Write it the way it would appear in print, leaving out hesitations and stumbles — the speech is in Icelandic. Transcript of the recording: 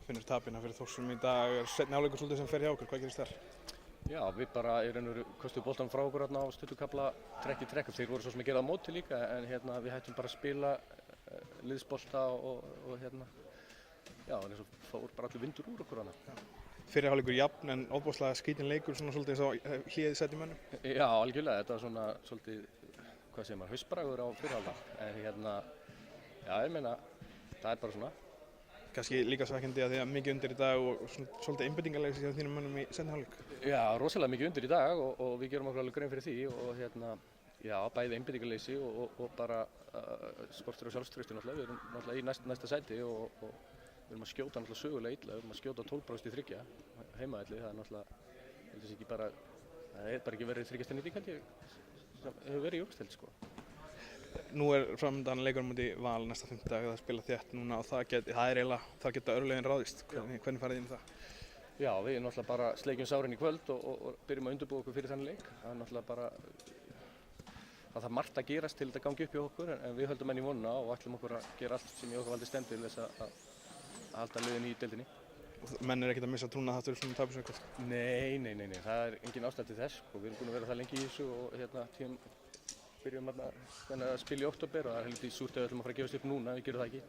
finnur tapina fyrir Þórsum í dag, seinni hálfleikur svolítið sem fer hjá okkur, hvað gerist þar? Já, við bara í raun og veru kostuðum boltanum frá okkur á stuttukafla trekk í trekk. Þeir voru svo sem að gera á móti líka en við hættum bara að spila liðsbolta og já, en eins og fór bara allir vindur úr okkur hana. Fyrri hálfleikur jafn en ofboðslega skítinn leikur, svona svolítið eins og hléðið sett í mönnum? Já, algjörlega, þetta var svona svolítið, hvað segir maður, haustbragur á fyrri hálfleik. En já, ég meina, það er bara svona. Kannski líka svekkjandi að því að mikið undir í dag og svolítið einbeitingarleysi hjá þínum mönnum í seinni hálfleik. Já, rosalega mikið undir í dag og við gerum okkur alveg grein fyrir því og já, bæði einbeitingarleysi og bara skortur á sjálfstrausti náttúrulega. Við erum náttúrulega í næsta sæti og við erum að skjóta náttúrulega sögulega illa, við erum að skjóta 12% í þriggja heimavelli. Það er náttúrulega, það er bara ekki verið þryggjast nýting held ég, sem hefur verið í úrsteld sko. Nú er framöndan leikur á móti Val næsta fimmtudag, það spila þétt núna og það geta örlögin ráðist. Hvernig farið þið inn í það? Já, við náttúrulega bara sleikjum sárin í kvöld og byrjum að undirbúa okkur fyrir þannig leik. Það er náttúrulega bara, það þarf margt að gerast til þetta gangi upp hjá okkur en við höldum enn í vonuna og ætlum okkur að gera allt sem í okkar valdi stendur til þess að halda liðinu í deildinni. Menn ekkert að missa trúna þáttur svona tapis eitthvað? Nei, það er engin ástæða til þess. Við erum búin að vera það lengi í þessu og byrjum að spila í október og það er heldur súrt að við ætlum að fara að gefast upp núna, við gerum það ekki.